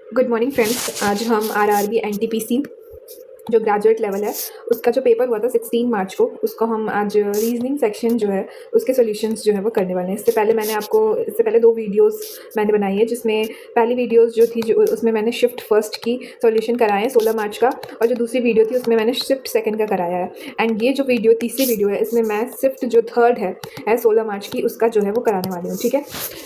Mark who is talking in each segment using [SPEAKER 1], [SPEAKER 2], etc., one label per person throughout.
[SPEAKER 1] Good morning friends. आज हम RRB NTPC जो ग्रेजुएट लेवल है उसका जो पेपर हुआ था 16 मार्च को, उसको हम आज रीजनिंग सेक्शन जो है उसके सॉल्यूशंस जो है वो करने वाले हैं। इससे पहले 2 वीडियोस मैंने बनाई है, जिसमें पहली वीडियोस जो थी उसमें मैंने शिफ्ट फर्स्ट की सॉल्यूशन कराया है 16 मार्च का, और जो दूसरी वीडियो थी उसमें मैंने शिफ्ट सेकंड का कराया है। एंड ये जो तीसरी वीडियो है इसमें मैं शिफ्ट जो थर्ड है 16 मार्च की उसका जो है वो कराने वाली हूँ। ठीक है,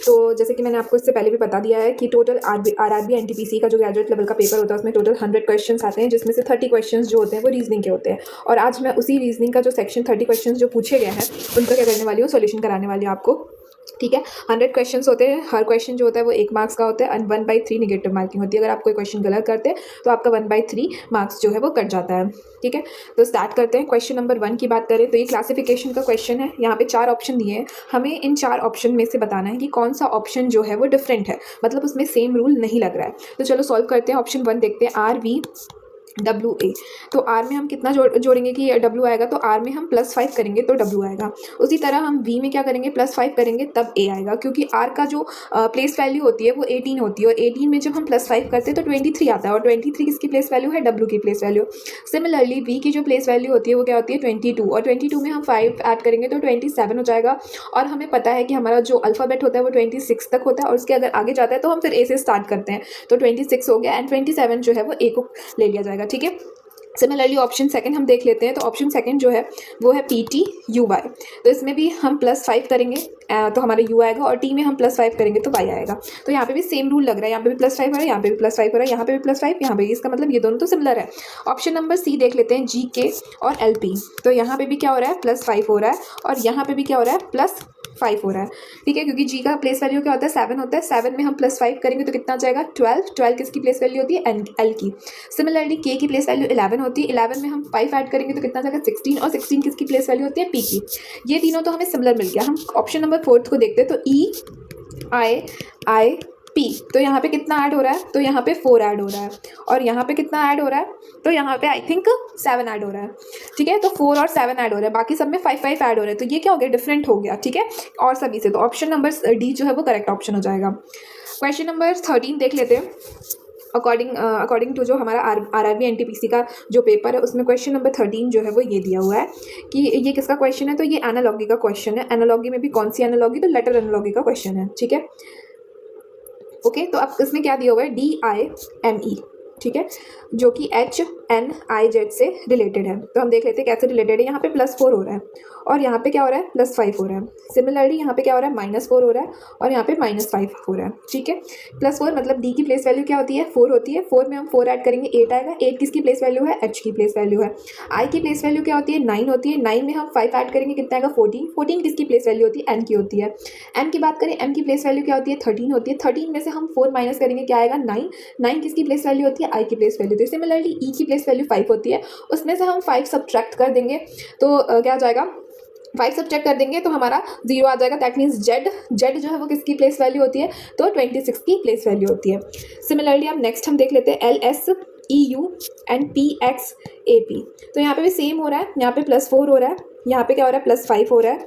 [SPEAKER 1] तो जैसे कि मैंने आपको इससे पहले भी बता दिया है कि टोटल आरआरबी एनटीपीसी का जो ग्रेजुएट लेवल का पेपर होता है उसमें टोटल 100 क्वेश्चंस आते हैं, जिसमें से 30 क्वेश्चंस जो होते हैं वो रीजनिंग के होते हैं। और आज मैं उसी रीजनिंग का जो सेक्शन 30 क्वेश्चंस जो पूछे गए हैं उनका क्या करने वाली हूँ, सॉल्यूशन कराने वाली हूँ आपको। ठीक है, 100 क्वेश्चंस होते हैं, हर क्वेश्चन जो होता है वो 1 मार्क्स का होता है एंड 1/3 नेगेटिव मार्किंग होती है। अगर आप कोई क्वेश्चन गलत करते हैं तो आपका 1/3 मार्क्स जो है वो कट जाता है। ठीक है, तो स्टार्ट करते हैं। क्वेश्चन नंबर 1 की बात करें तो ये क्लासिफिकेशन का क्वेश्चन है। यहाँ पे 4 ऑप्शन दिए हैं, हमें इन 4 ऑप्शन में से बताना है कि कौन सा ऑप्शन जो है वो डिफरेंट है, मतलब उसमें सेम रूल नहीं लग रहा है। तो चलो सॉल्व करते हैं। ऑप्शन 1 देखते हैं, RV तो R में हम कितना जोड़ेंगे कि W आएगा, तो R में हम +5 करेंगे तो W आएगा। उसी तरह हम V में क्या करेंगे, +5 करेंगे तब A आएगा, क्योंकि R का जो प्लेस वैल्यू होती है वो 18 होती है, और 18 में जब हम +5 करते हैं तो 23 आता है, और 23 किसकी प्लेस वैल्यू है, W की प्लेस वैल्यू। सिमिलरली V की जो प्लेस वैल्यू होती है वो क्या होती है, 22, और 22 में हम 5 ऐड करेंगे तो 27 हो जाएगा। और हमें पता है कि हमारा जो अल्फ़ाबेट होता है वो 26 तक होता है, और उसके अगर आगे जाता है तो हम फिर A से स्टार्ट करते हैं। तो 26 हो गया एंड 27 जो है वो A को ले लिया जाएगा। ठीक है, सिमिलरली ऑप्शन सेकंड हम देख लेते हैं। तो ऑप्शन सेकंड जो है वो है PTUY। तो इसमें भी हम +5 करेंगे तो हमारा U आएगा, और T में हम +5 करेंगे तो Y आएगा। तो यहाँ पे भी सेम रूल लग रहा है, यहाँ पे भी +5 हो रहा है, यहाँ पे भी +5 हो रहा है, यहाँ पे भी +5, यहाँ पे, इसका मतलब ये दोनों तो सिमिलर है। ऑप्शन नंबर C देख लेते हैं, GK और LP। तो यहाँ पे भी क्या हो रहा है, +5 हो रहा है, और यहाँ पे भी क्या हो रहा है, +5 हो रहा है। ठीक है, क्योंकि G का प्लेस वैल्यू क्या होता है, 7 होता है। 7 में हम +5 करेंगे तो कितना आ जाएगा, 12 किसकी प्लेस वैल्यू होती है, L की। सिमिलरली K की प्लेस वैल्यू 11 होती है, 11 में हम 5 ऐड करेंगे तो कितना आ जाएगा, 16, और 16 किसकी प्लेस वैल्यू होती है, P की। ये तीनों तो हमें सिमिलर मिल गया। हम ऑप्शन नंबर 4 को देखते हैं, तो EIIP। तो यहाँ पे कितना ऐड हो रहा है, तो यहाँ पे 4 ऐड हो रहा है, और यहाँ पे कितना ऐड हो रहा है, तो यहाँ पे आई थिंक 7 ऐड हो रहा है। ठीक है, तो 4 और 7 ऐड हो रहा है, बाकी सब में 5 ऐड हो रहा है। तो ये क्या हो गया, डिफरेंट हो गया। ठीक है, और सभी से, तो ऑप्शन नंबर D जो है वो करेक्ट ऑप्शन हो जाएगा। क्वेश्चन नंबर 13 देख लेते हैं। अकॉर्डिंग टू जो हमारा आरआरबी एनटीपीसी का जो पेपर है उसमें क्वेश्चन नंबर 13 जो है वो ये दिया हुआ है कि ये किसका क्वेश्चन है, तो ये एनालॉगी का क्वेश्चन है। एनालॉगी में भी कौन सी एनालॉगी, तो लेटर एनालॉगी का क्वेश्चन है। ठीक है, ओके, तो अब इसमें क्या दिया हुआ है, DIME। ठीक है, जो कि HNIZ से रिलेटेड है। तो हम देख लेते हैं कैसे रिलेटेड है। यहाँ पे +4 हो रहा है, और यहाँ पे क्या हो रहा है, +5 हो रहा है। सिमिलरली यहाँ पे क्या हो रहा है, -4 हो रहा है, और यहाँ पे -5 हो रहा है। ठीक है, +4 मतलब D की प्लेस वैल्यू क्या होती है, 4 होती है। 4 में हम 4 ऐड करेंगे, 8 आएगा। 8 किसकी प्लेस वैल्यू है, H की प्लेस वैल्यू है। I की प्लेस वैल्यू क्या होती है, 9 होती है। 9 में हम 5 ऐड करेंगे, कितना आएगा, 14। 14 किसकी प्लेस वैल्यू होती है, N की होती है। M की बात करें, M की प्लेस वैल्यू क्या होती है, 13 होती है। 13 में से हम 4 माइनस करेंगे, क्या आएगा, 9। 9 किसकी प्लेस वैल्यू होती है, I की प्लेस वैल्यू। तो सिमिलरली E की प्लेस वैल्यू 5 होती है, उसमें से हम 5 सब्ट्रैक्ट कर देंगे तो क्या आ जाएगा, 5 सब्ट्रैक्ट कर देंगे तो हमारा 0 आ जाएगा। दैट मीन्स जेड जो है वो किसकी प्लेस वैल्यू होती है, तो 26 की प्लेस वैल्यू होती है। सिमिलरली अब नेक्स्ट हम देख लेते हैं LSEU एंड PXAP। तो यहाँ पे भी सेम हो रहा है, यहाँ पे +4 हो रहा है, यहाँ पे क्या हो रहा है, +5 हो रहा है,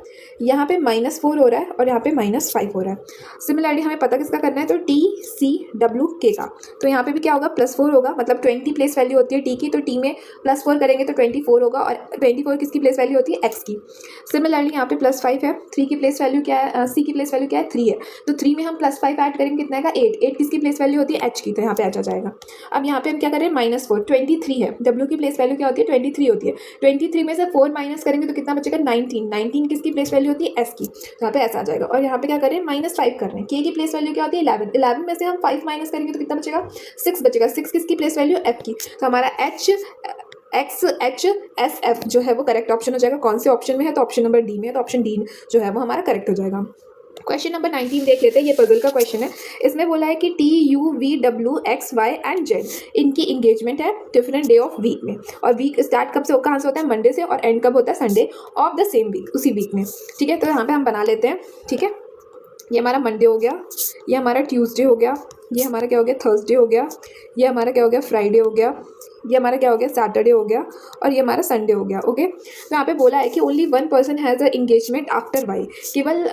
[SPEAKER 1] यहाँ पे -4 हो रहा है, और यहाँ पे -5 हो रहा है। सिमिलरली हमें पता किसका करना है, तो TCWK का। तो यहाँ पे भी क्या होगा, +4 होगा, मतलब 20 प्लेस वैल्यू होती है T की, तो T में +4 करेंगे तो 24 होगा, और 24 किसकी प्लेस वैल्यू होती है, X की। सिमिलरली यहाँ पे +5 है। 3 की प्लेस वैल्यू क्या है, C की प्लेस वैल्यू क्या है, 3 है। तो 3 में हम +5 ऐड करेंगे, कितना आएगा, 8। 8 किसकी प्लेस वैल्यू होती है, H की, तो यहाँ पे H आ जाएगा। अब यहाँ पे हम क्या करें, -4, 23 है। W की प्लेस वैल्यू क्या होती है, 23 होती है। 23 में से 4 माइनस करेंगे तो कितना बचेगा, 19। 19 किसकी प्लेस वैल्यू होती है, S की, तो यहाँ पे ऐसा आ जाएगा। और यहाँ पे क्या करें, -5 कर रहे हैं। K की प्लेस वैल्यू क्या होती है, 11। 11 में से हम 5 माइनस करेंगे तो कितना बचेगा, 6 बचेगा। 6 किसकी प्लेस वैल्यू, F की। तो हमारा HXHSF जो है वो करेक्ट ऑप्शन हो जाएगा। कौन से ऑप्शन में है, तो ऑप्शन नंबर D में है, तो ऑप्शन D जो है वो हमारा करेक्ट हो जाएगा। क्वेश्चन नंबर 19 देख लेते हैं। ये पजल का क्वेश्चन है। इसमें बोला है कि TUVWXY एंड Z इनकी इंगेजमेंट है डिफरेंट डे ऑफ वीक में, और वीक स्टार्ट कब से, कहाँ से होता है, मंडे से, और एंड कब होता है, Sunday of the same week, उसी वीक में। ठीक है, तो यहाँ पे हम बना लेते हैं। ठीक है, ये हमारा मंडे हो गया, ये हमारा ट्यूसडे हो गया, ये हमारा क्या हो गया, थर्सडे हो गया, ये हमारा क्या हो गया, फ्राइडे हो गया, ये हमारा क्या हो गया, सैटरडे हो गया, और ये हमारा संडे हो गया। ओके, तो यहाँ पे बोला है कि only one person has a engagement after Y, केवल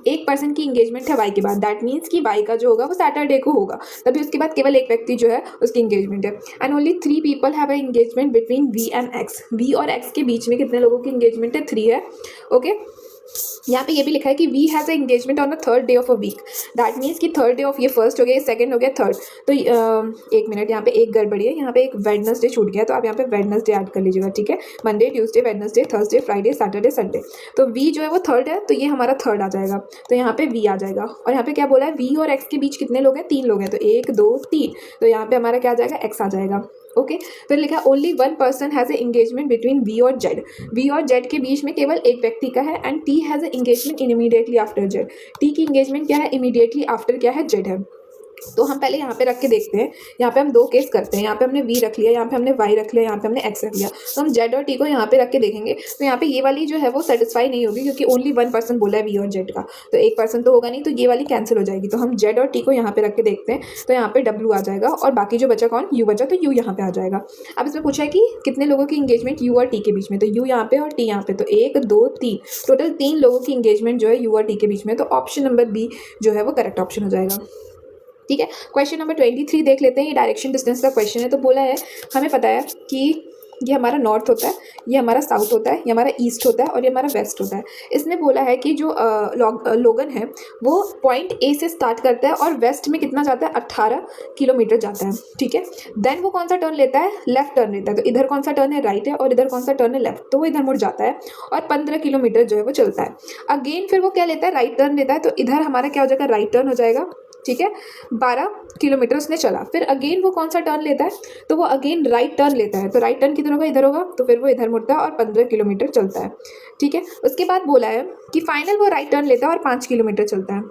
[SPEAKER 1] एक पर्सन की एंगेजमेंट है वाई के बाद। दैट मीन्स कि वाई का जो होगा वो सैटरडे को होगा, तभी उसके बाद केवल एक व्यक्ति जो है उसकी एंगेजमेंट है। And only 3 people have a engagement between V and X. V और एक्स के बीच में कितने लोगों की एंगेजमेंट है, 3 है। ओके, यहाँ पे ये भी लिखा है कि V has a engagement on the third day of a week. That means कि थर्ड डे ऑफ, ये फर्स्ट हो गया, ये सेकंड हो गया, थर्ड। तो एक मिनट, यहाँ पे एक गड़बड़ी है, यहाँ पे एक वेडनेसडे छूट गया, तो आप यहाँ पे वेडनेसडे ऐड कर लीजिएगा, ठीक है। Monday, Tuesday, Wednesday, Thursday, Friday, Saturday, Sunday. तो वी जो है वो थर्ड है, तो ये हमारा थर्ड आ जाएगा, तो यहाँ पे वी आ जाएगा। और यहाँ पे क्या बोला है, वी और एक्स के बीच कितने लोग हैं, 3 लोग हैं, तो 1 2 3, तो यहाँ पे हमारा क्या आ जाएगा, एक्स आ जाएगा। ओके, तो लिखा only one person has a engagement between V और जेड। वी और जेड के बीच में केवल एक व्यक्ति का है। And T has a engagement in immediately after Z. T की एंगेजमेंट क्या है, इमीडिएटली आफ्टर क्या है, जेड है। तो हम पहले यहाँ पे रख के देखते हैं। यहाँ पे हम 2 केस करते हैं, यहाँ पे हमने वी रख लिया, यहाँ पे हमने वाई रख लिया, यहाँ पे हमने एक्स रख लिया। तो हम जेड और टी को यहाँ पे रख के देखेंगे, तो यहाँ पे ये वाली जो है वो सेटिस्फाई नहीं होगी, क्योंकि ओनली वन पर्सन बोला है वी और जेड का, तो एक पर्सन तो होगा नहीं, तो ये वाली कैंसिल हो जाएगी। तो हम जेड और टी को यहाँ पे रख के देखते हैं, तो यहाँ पे डब्ल्यू आ जाएगा, और बाकी जो बचा कौन, यू बचा, तो यू यहाँ पे आ जाएगा। अब इसमें पूछा है कि कितने लोगों की इंगेजमेंट यू और टी के बीच में, तो यू यहाँ पे और टी यहाँ पे, तो 1 2 3, टोटल 3 लोगों की इंगेजमेंट जो है यू और टी के बीच में। तो ऑप्शन नंबर बी जो है वो करेक्ट ऑप्शन हो जाएगा, ठीक है। क्वेश्चन नंबर 23 देख लेते हैं। ये डायरेक्शन डिस्टेंस का क्वेश्चन है। तो बोला है, हमें पता है कि ये हमारा नॉर्थ होता है, ये हमारा साउथ होता है, ये हमारा ईस्ट होता है, और ये हमारा वेस्ट होता है। इसने बोला है कि जो लोगन है वो पॉइंट ए से स्टार्ट करता है और वेस्ट में कितना जाता है, 18 किलोमीटर जाता है, ठीक है। देन वो कौन सा टर्न लेता है, लेफ्ट टर्न लेता है। तो इधर कौन सा टर्न है, राइट है, और इधर कौन सा टर्न है, लेफ्ट, तो वो इधर मुड़ जाता है और 15 किलोमीटर जो है वो चलता है। अगेन फिर वो क्या लेता है, राइट टर्न लेता है, तो इधर हमारा क्या हो जाएगा, राइट टर्न हो जाएगा, ठीक है। 12 किलोमीटर उसने चला। फिर अगेन वो कौन सा टर्न लेता है, तो वो अगेन राइट टर्न लेता है। तो राइट टर्न किधर होगा, इधर होगा, तो फिर वो इधर मुड़ता है और 15 किलोमीटर चलता है, ठीक है। उसके बाद बोला है कि फाइनल वो राइट टर्न लेता है और 5 किलोमीटर चलता है,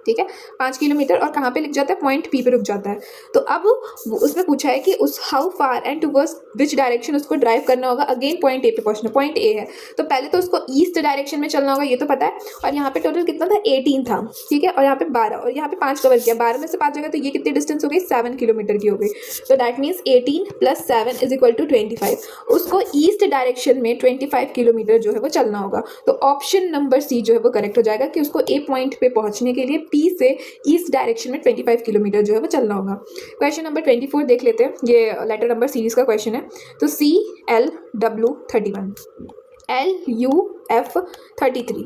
[SPEAKER 1] ठीक है। 5 किलोमीटर, और कहाँ पे लिख जाता है, पॉइंट पी पे रुक जाता है। तो अब उसमें पूछा है कि उस how far and towards which direction उसको ड्राइव करना होगा। अगेन पॉइंट ए पे पहुंचना, पॉइंट ए है, तो पहले तो उसको ईस्ट डायरेक्शन में चलना होगा, ये तो पता है। और यहाँ पे टोटल कितना था, 18 था, ठीक है। और यहाँ पे 12, और यहाँ पे 5 कवर किया, 12 में से 5 जगह, तो ये कितनी डिस्टेंस हो गई, 7 किलोमीटर की हो गई। तो दैट मीन्स 18 + 7 = 25। उसको ईस्ट डायरेक्शन में 25 किलोमीटर जो है वो चलना होगा। तो ऑप्शन नंबर सी जो है वो करेक्ट हो जाएगा कि उसको ए पॉइंट पे पहुंचने के लिए पी से ईस्ट डायरेक्शन में 25 किलोमीटर जो है वो चलना होगा। क्वेश्चन नंबर 24 देख लेते हैं। ये लेटर नंबर सीरीज का क्वेश्चन है। तो CLW 31, LUF 33,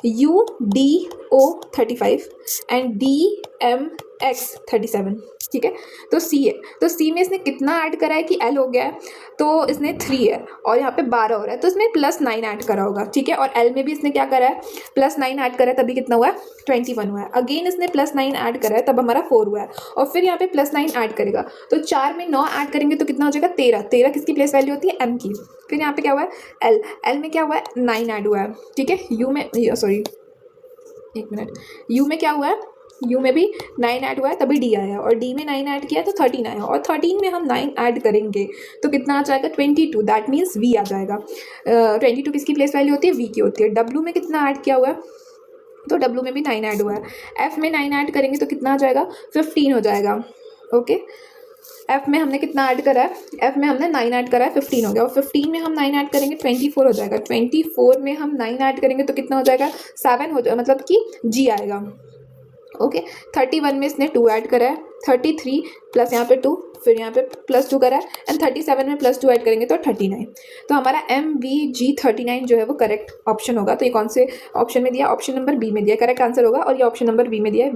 [SPEAKER 1] UDO 35 and DMX 37, ठीक है। तो सी है, तो सी में इसने कितना ऐड करा है कि एल हो गया है, तो इसने 3 है, और यहाँ पे 12 हो रहा है, तो इसमें +9 ऐड करा होगा, ठीक है। और एल में भी इसने क्या करा है, +9 ऐड करा है, तभी कितना हुआ है, 21 हुआ है। अगेन इसने +9 ऐड करा है, तब हमारा 4 हुआ है, और फिर यहाँ पे +9 ऐड करेगा, तो 4 में 9 ऐड करेंगे तो कितना हो जाएगा, 13। 13 किसकी प्लेस वैल्यू होती है, एम की। फिर यहाँ पे क्या हुआ है, एल में क्या हुआ है, 9 ऐड हुआ है, ठीक है। यू में, सॉरी एक मिनट, यू में क्या हुआ है, यू में भी 9 ऐड हुआ है, तभी डी आया, और डी में 9 ऐड किया तो 13 आया, और 13 में हम 9 ऐड करेंगे तो कितना आ जाएगा, 22। दैट मीन्स वी आ जाएगा। 22 किसकी प्लेस वैल्यू होती है, वी की होती है। डब्ल्यू में कितना ऐड किया हुआ है, तो डब्ल्यू में भी 9 ऐड हुआ है। एफ में 9 ऐड करेंगे तो कितना आ जाएगा, 15 हो जाएगा, ओके। एफ में हमने कितना ऐड करा है, एफ में हमने 9 ऐड करा है, 15 हो गया, और 15 में हम 9 ऐड करेंगे 24 हो जाएगा। 24 में हम 9 ऐड करेंगे तो कितना हो जाएगा, 7 हो जाएगा, मतलब कि जी आएगा, ओके। 31 में इसने 2 ऐड करा है, 33 प्लस यहाँ पे 2, फिर यहाँ पे +2 करा है, एंड 37 में +2 ऐड करेंगे तो 39। तो हमारा MVG 39 जो है वो करेक्ट ऑप्शन होगा। तो ये कौन से ऑप्शन में दिया, ऑप्शन नंबर बी में दिया, करेक्ट आंसर होगा। और ये ऑप्शन नंबर बी में दिया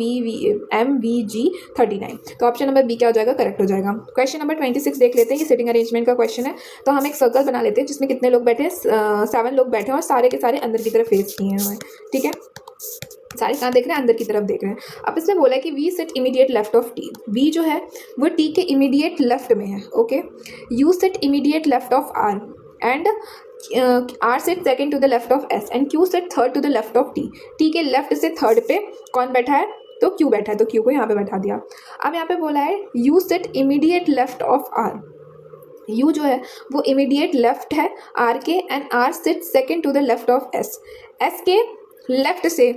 [SPEAKER 1] MVG 39, तो ऑप्शन नंबर बी क्या हो जाएगा, करेक्ट हो जाएगा। क्वेश्चन नंबर 26 देख लेते हैं। ये सिटिंग अरेंजमेंट का क्वेश्चन है। तो हम एक सर्कल बना लेते हैं जिसमें कितने लोग बैठे हैं, 7 लोग बैठे हैं, और सारे के सारे अंदर की तरफ फेस किए हैं, ठीक है। सारे कहाँ देख रहे हैं, अंदर की तरफ देख रहे हैं। अब इसमें बोला है कि V sit immediate left of T. V जो है वो टी के इमीडिएट लेफ्ट में है, okay. U sit immediate left of R, and R sit second to the left of S, and Q sit third to the left of T. T के left से third पे कौन बैठा है, तो क्यू बैठा है, तो क्यू को यहाँ पे बैठा दिया। अब यहाँ पे बोला है U sit immediate left of R. U जो है वो इमीडिएट लेफ्ट है आर के, and R sit second to the left of S. S के लेफ्ट से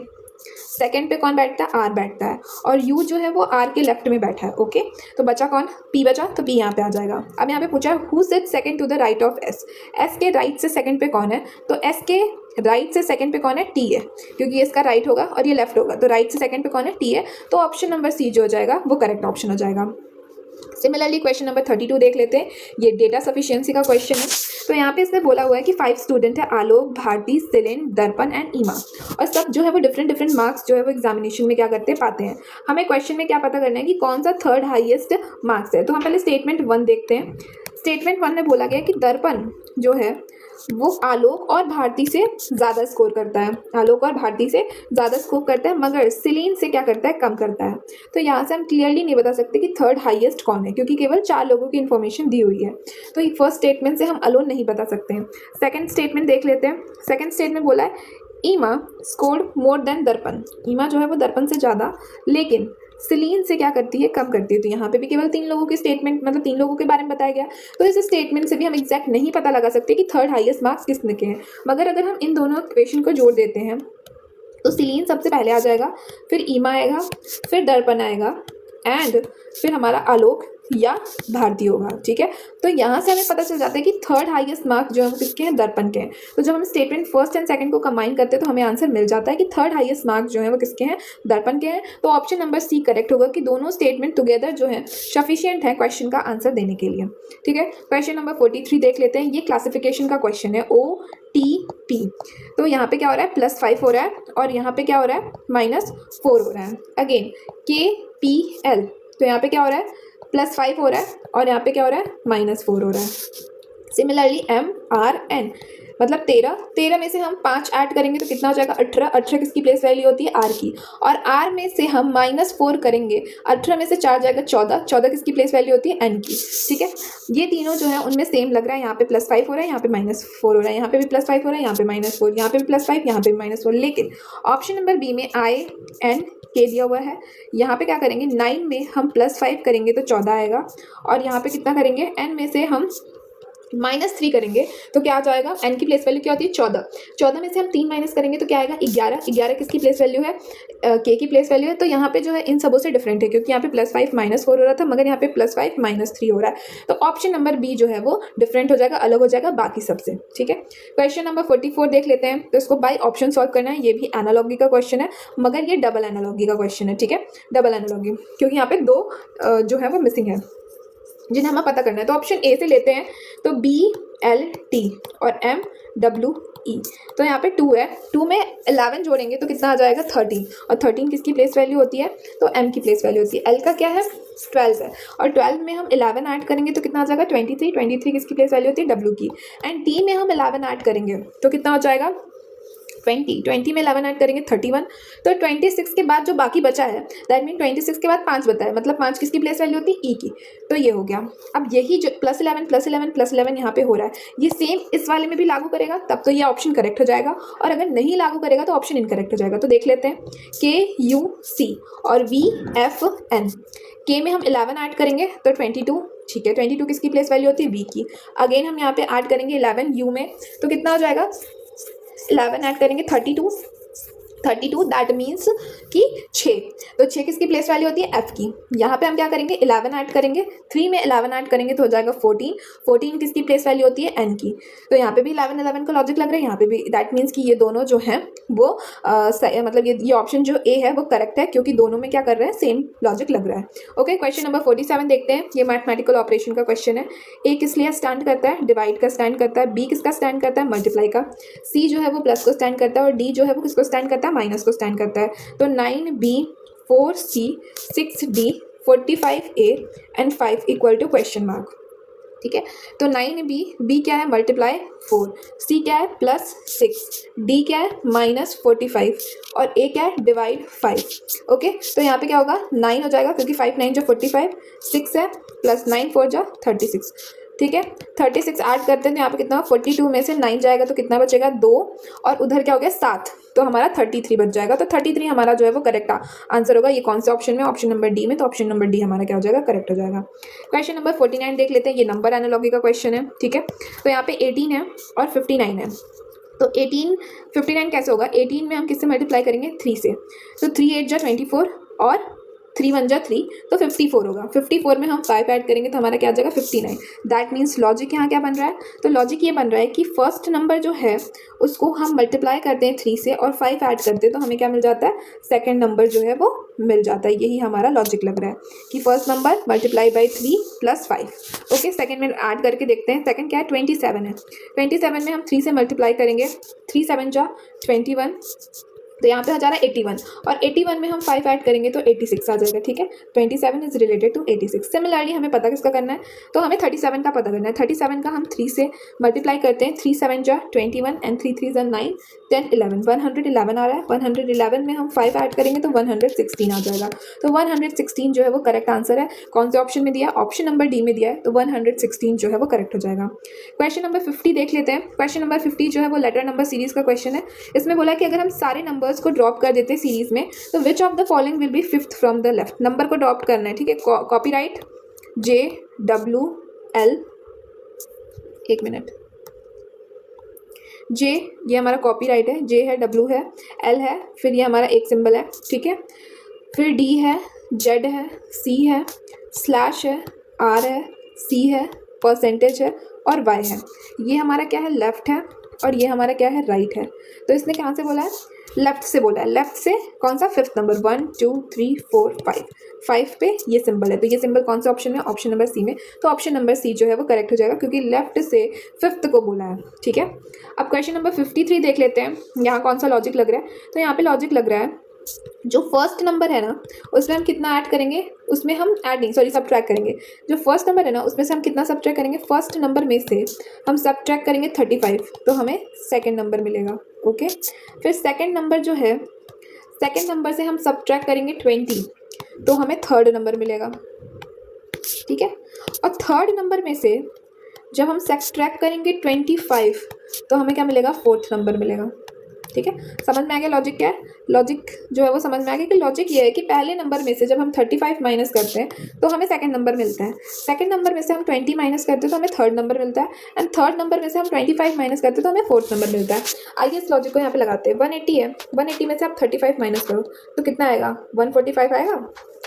[SPEAKER 1] सेकंड पे कौन बैठता है, आर बैठता है, और यू जो है वो आर के लेफ्ट में बैठा है। ओके, तो बचा कौन, पी बचा, तो पी यहाँ पे आ जाएगा। अब यहाँ पे पूछा who sit second to the right of S, S के राइट से सेकंड पे कौन है, तो एस के राइट से सेकंड पे कौन है, टी है, क्योंकि ये इसका राइट होगा और ये लेफ्ट होगा, तो राइट से सेकंड पे कौन है, टी है, तो ऑप्शन नंबर सी जो हो जाएगा वो करेक्ट ऑप्शन हो जाएगा। सिमिलरली क्वेश्चन नंबर 32 देख लेते हैं, ये डेटा सफिशिएंसी का क्वेश्चन है। तो यहाँ पे इसने बोला हुआ है कि 5 स्टूडेंट है, आलोक, भारती, सिलिन, दर्पण एंड ईमा, और सब जो है वो डिफरेंट मार्क्स जो है वो एग्जामिनेशन में क्या करते हैं, पाते हैं। हमें क्वेश्चन में क्या पता करना है कि कौन सा थर्ड हाईएस्ट मार्क्स है। तो हम पहले स्टेटमेंट 1 देखते हैं। स्टेटमेंट 1 में बोला गया कि दर्पण जो है वो आलोक और भारती से ज़्यादा स्कोर करता है, आलोक और भारती से ज़्यादा स्कोर करता है, मगर सिलीन से क्या करता है, कम करता है। तो यहाँ से हम क्लियरली नहीं बता सकते कि थर्ड हाईएस्ट कौन है, क्योंकि केवल 4 लोगों की इन्फॉर्मेशन दी हुई है। तो फर्स्ट स्टेटमेंट से हम अलोन नहीं बता सकते हैं। सेकेंड स्टेटमेंट देख लेते हैं। सेकेंड स्टेटमेंट बोला है ईमा स्कोर्ड मोर देन दर्पण, ईमा जो है वो दर्पण से ज़्यादा, लेकिन सिलीन से क्या करती है, कम करती है। तो यहाँ पे भी केवल 3 लोगों के स्टेटमेंट, मतलब 3 लोगों के बारे में बताया गया। तो इस स्टेटमेंट से भी हम एग्जैक्ट नहीं पता लगा सकते कि थर्ड हाईएस्ट मार्क्स किसने के हैं, मगर अगर हम इन दोनों इक्वेशन को जोड़ देते हैं तो सिलीन सबसे पहले आ जाएगा, फिर ईमा आएगा, फिर दर्पण आएगा, एंड फिर हमारा आलोक या भारती होगा। ठीक है, तो यहाँ से हमें पता चल जाता है कि थर्ड हाईएस्ट मार्क्स जो है वो किसके हैं, दर्पण के हैं। तो जब हम स्टेटमेंट फर्स्ट एंड सेकंड को कंबाइन करते हैं तो हमें आंसर मिल जाता है कि थर्ड हाईएस्ट मार्क्स जो है वो किसके हैं, दर्पण के हैं। तो ऑप्शन नंबर सी करेक्ट होगा कि दोनों स्टेटमेंट टुगेदर जो है सफिशिएंट है क्वेश्चन का आंसर देने के लिए। ठीक है, क्वेश्चन नंबर 43 देख लेते हैं। ये क्लासिफिकेशन का क्वेश्चन है, OTP। तो यहाँ पे क्या हो रहा है, +5 हो रहा है, और यहाँ पे क्या हो रहा है, -4 हो रहा है। अगेन KPL, तो यहाँ पे क्या हो रहा है, +5 हो रहा है, और यहाँ पे क्या हो रहा है, -4 हो रहा है। सिमिलरली MRN, मतलब 13 में से हम 5 ऐड करेंगे तो कितना हो जाएगा, 18 किसकी प्लेस वैल्यू होती है, R की, और R में से हम -4 करेंगे, 18 में से 4 जाएगा 14 किसकी प्लेस वैल्यू होती है, N की। ठीक है, ये तीनों जो है उनमें सेम लग रहा है, यहाँ पे +5 हो रहा है, यहाँ पे -4 हो रहा है, यहाँ पे भी +5 हो रहा है, यहाँ पे -4, यहाँ पे भी +5, यहाँ पे भी -4, लेकिन ऑप्शन नंबर बी में INK दिया हुआ है। यहाँ पे क्या करेंगे, 9 में हम +5 करेंगे तो 14 आएगा, और यहाँ पे कितना करेंगे, N में से हम -3 करेंगे तो क्या आ जाएगा, N की प्लेस वैल्यू क्या होती है, 14 में से हम 3 माइनस करेंगे तो क्या आएगा, 11 किसकी प्लेस वैल्यू है, K की प्लेस वैल्यू है। तो यहाँ पे जो है इन सबों से डिफरेंट है, क्योंकि यहाँ पे +5 -4 हो रहा था, मगर यहाँ पे +5 -3 हो रहा है। तो ऑप्शन नंबर बी जो है वो डिफरेंट हो जाएगा, अलग हो जाएगा बाकी सबसे। ठीक है, क्वेश्चन नंबर 44 देख लेते हैं। तो इसको बाय ऑप्शन सॉल्व करना है। ये भी एनालॉगी का क्वेश्चन है, मगर ये डबल एनालॉगी का क्वेश्चन है। ठीक है, डबल एनालॉगी, क्योंकि यहाँ पे 2 जो है वो मिसिंग है जिन्हें हमें पता करना है। तो ऑप्शन ए से लेते हैं, तो BLT और MWE। तो यहाँ पे 2 है, 2 में 11 जोड़ेंगे तो कितना आ जाएगा, 13, और 13 किसकी प्लेस वैल्यू होती है, तो M की प्लेस वैल्यू होती है। L का क्या है, 12 है, और 12 में हम 11 ऐड करेंगे तो कितना आ जाएगा, 23 किसकी प्लेस वैल्यू होती है, W की। एंड T में हम 11 ऐड करेंगे तो कितना हो जाएगा, 20 में 11 ऐड करेंगे 31। तो 26 के बाद जो बाकी बचा है, दैट मीन 26 के बाद 5 बता है, मतलब 5 किसकी प्लेस वैल्यू होती है, E की। तो ये हो गया। अब यही जो +11 यहाँ पे हो रहा है, ये सेम इस वाले में भी लागू करेगा, तब तो ये ऑप्शन करेक्ट हो जाएगा, और अगर नहीं लागू करेगा तो ऑप्शन इनकरेक्ट हो जाएगा। तो देख लेते हैं, KUC और VFN। K में हम 11 ऐड करेंगे तो 22, ठीक है, 22 किसकी प्लेस वैल्यू होती है, V की। अगेन हम यहाँ पे ऐड करेंगे 11 U में, तो कितना हो जाएगा, 11 ऐड करेंगे 32, दैट मीन्स कि 6। तो 6 किसकी प्लेस वैल्यू होती है, F की। यहाँ पे हम क्या करेंगे, 11 ऐड करेंगे, 3 में 11 ऐड करेंगे तो हो जाएगा 14 किसकी प्लेस वैल्यू होती है, N की। तो यहाँ पे भी 11 का लॉजिक लग रहा है, यहाँ पे भी, दैट मीन्स कि ये दोनों जो हैं वो मतलब ये ऑप्शन जो ए है वो करेक्ट है, क्योंकि दोनों में क्या कर रहे हैं, सेम लॉजिक लग रहा है। ओके, क्वेश्चन नंबर 47 देखते हैं। ये मैथमेटिकल ऑपरेशन का क्वेश्चन है। ए किस लिए स्टैंड करता है, डिवाइड का स्टैंड करता है। बी किसका स्टैंड करता है, मल्टीप्लाई का। सी जो है वो प्लस को स्टैंड करता है, और डी जो है वो किसको स्टैंड करता है, माइनस को स्टैंड करता है। तो 9B 4C 6D 45A and 5 equal to question mark. ठीक है, तो 9B क्या है, मल्टीप्लाई 4, C क्या है, +6, D क्या है, -45, और A क्या है, डिवाइड 5। ओके, तो यहाँ पे क्या होगा, 9 हो जाएगा, क्योंकि 5 9 जो 45, 6 है, +9 4 जो 36। ठीक है, 36 ऐड करते हैं तो यहाँ पे कितना, 42 में से 9 जाएगा तो कितना बचेगा, 2, और उधर क्या हो गया, 7, तो हमारा 33 बच जाएगा। तो 33 हमारा जो है वो करेक्ट आंसर होगा। ये कौन से ऑप्शन में, ऑप्शन नंबर डी में। तो ऑप्शन नंबर डी हमारा क्या हो जाएगा, करेक्ट हो जाएगा। क्वेश्चन नंबर 49 देख लेते हैं। ये नंबर एनालॉजी का क्वेश्चन है। ठीक है, तो यहाँ पे 18 है और 59 है। तो 18 59 कैसे होगा, 18 में हम किससे मल्टीप्लाई करेंगे, 3 से, तो 3 8 जा 24 और 3 1 जा 3, तो 54 होगा। 54 में हम 5 ऐड करेंगे तो हमारा क्या आ जाएगा 59। दैट मीन्स लॉजिक यहाँ क्या बन रहा है, तो लॉजिक ये बन रहा है कि फर्स्ट नंबर जो है उसको हम मल्टीप्लाई करते हैं 3 से और 5 ऐड करते हैं तो हमें क्या मिल जाता है, सेकेंड नंबर जो है वो मिल जाता है। यही हमारा लॉजिक लग रहा है कि first number multiply by 3 + 5। Okay, second में ऐड करके देखते हैं। सेकेंड क्या है, 27 है। 27 में हम 3 से मल्टीप्लाई करेंगे, 3 7 जा 21, तो यहाँ पे आ जा रहा है 81 और 81 में हम 5 ऐड करेंगे तो 86 आ जाएगा। ठीक है, 27 इज रिलेटेड टू 86। सिमिलरली हमें पता किसका करना है, तो हमें 37 का पता करना है। 37 का हम 3 से मल्टीप्लाई करते हैं, 3 7 जा 21 एंड 3 3 जा 9 10 11, 111 आ रहा है। 111 में हम 5 ऐड करेंगे तो 116 आ जाएगा। तो 116 जो है वो करेक्ट आंसर है। कौन से ऑप्शन में दिया है, ऑप्शन नंबर डी में दिया है, तो 116 जो है वो करेक्ट हो जाएगा। क्वेश्चन नंबर 50 देख लेते हैं। क्वेश्चन नंबर 50 जो है वो लेटर नंबर सीरीज का क्वेश्चन है। इसमें बोला कि अगर हम सारे नंबर को ड्रॉप कर देते हैं सीरीज में तो which of the following will be fifth from the left. Number को ड्रॉप करना है। ठीक है, कॉपीराइट JWL, एक मिनट, J ये हमारा कॉपीराइट है, J है, W है, L है, फिर ये हमारा एक सिंबल है। ठीक है, फिर D है, Z है, C है, स्लैश है, R है, C है, परसेंटेज है और Y है। ये हमारा क्या है, लेफ्ट है और ये हमारा क्या है, राइट है। तो इसने कहाँ से बोला है, लेफ्ट से बोला है। लेफ्ट से कौन सा, फिफ्थ नंबर, 1 2 3 4 5, 5 पे ये सिंबल है। तो ये सिंबल कौन सा ऑप्शन में, ऑप्शन नंबर सी में। तो ऑप्शन नंबर सी जो है वो करेक्ट हो जाएगा क्योंकि लेफ्ट से फिफ्थ को बोला है। ठीक है, अब क्वेश्चन नंबर 53 देख लेते हैं। यहाँ कौन सा लॉजिक लग रहा है, तो यहाँ पे लॉजिक लग रहा है जो फर्स्ट नंबर है ना उसमें हम कितना ऐड करेंगे, उसमें हम ऐड नहीं सॉरी सब्ट्रैक्ट करेंगे। जो फर्स्ट नंबर है ना उसमें से हम कितना सब्ट्रैक्ट करेंगे, फर्स्ट नंबर में से हम सब्ट्रैक्ट करेंगे 35 तो हमें सेकंड नंबर मिलेगा। ओके, फिर सेकंड नंबर जो है, सेकंड नंबर से हम सब्ट्रैक्ट करेंगे 20 तो हमें थर्ड नंबर मिलेगा। ठीक है, और थर्ड नंबर में से जब हम सब्ट्रैक्ट करेंगे 25 तो हमें क्या मिलेगा, फोर्थ नंबर मिलेगा। ठीक है, समझ में आ गया लॉजिक क्या है, लॉजिक जो है वो समझ में आ गया कि लॉजिक ये है कि पहले नंबर में से जब हम 35 माइनस करते हैं तो हमें सेकंड नंबर मिलता है, सेकंड नंबर में से हम 20 माइनस करते हैं तो हमें थर्ड नंबर मिलता है, एंड थर्ड नंबर में से हम 25 माइनस करते हैं तो हमें फोर्थ नंबर मिलता है। आइए इस लॉजिक को यहाँ पे लगाते हैं। 180 है, 180 में से आप 35 माइनस करो तो कितना आएगा, 145 आएगा।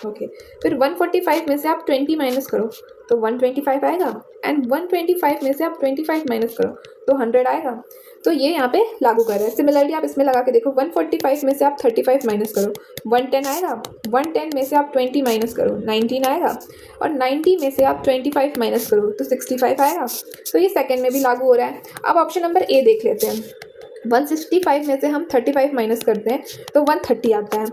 [SPEAKER 1] ओके, फिर 145 में से आप 20 माइनस करो तो 125 आएगा, एंड 125 में से आप 25 माइनस करो तो 100 आएगा। तो ये यहाँ पे लागू कर रहे हैं। सिमिलरली आप इसमें लगा के देखो, 145 में से आप 35 माइनस करो 110 आएगा, 110 में से आप 20 माइनस करो 19 आएगा, और 90 में से आप 25 माइनस करो तो 65 आएगा। तो ये सेकंड में भी लागू हो रहा है। अब ऑप्शन नंबर ए देख लेते हैं। 165 में से हम 35 माइनस करते हैं तो 130 आता है,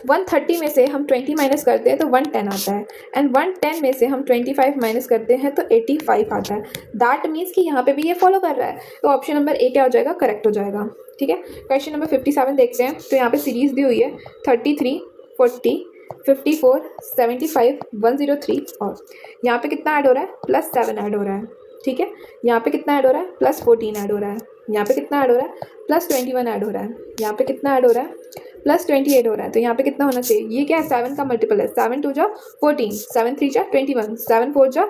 [SPEAKER 1] 130 में से हम 20 माइनस करते हैं तो 110 आता है, एंड 110 में से हम 25 माइनस करते हैं तो 85 आता है। दैट मीन्स कि यहाँ पे भी ये फॉलो कर रहा है। तो ऑप्शन नंबर ए क्या हो जाएगा, करेक्ट हो जाएगा। ठीक है, क्वेश्चन नंबर 57 देखते हैं। तो यहाँ पे सीरीज दी हुई है 33 40 54 75 103 और यहाँ पे कितना ऐड हो रहा है, +7 ऐड हो रहा है। ठीक है, यहाँ पे कितना ऐड हो रहा है, +14 ऐड हो रहा है, यहाँ पे कितना ऐड हो रहा है, +21 ऐड हो रहा है, यहाँ पे कितना ऐड हो रहा है, +28 हो रहा है। तो यहाँ पे कितना होना चाहिए, ये क्या है, 7 का मल्टीपल है, 7 2 जा 14, 7 3 जा 21, 7 4 जा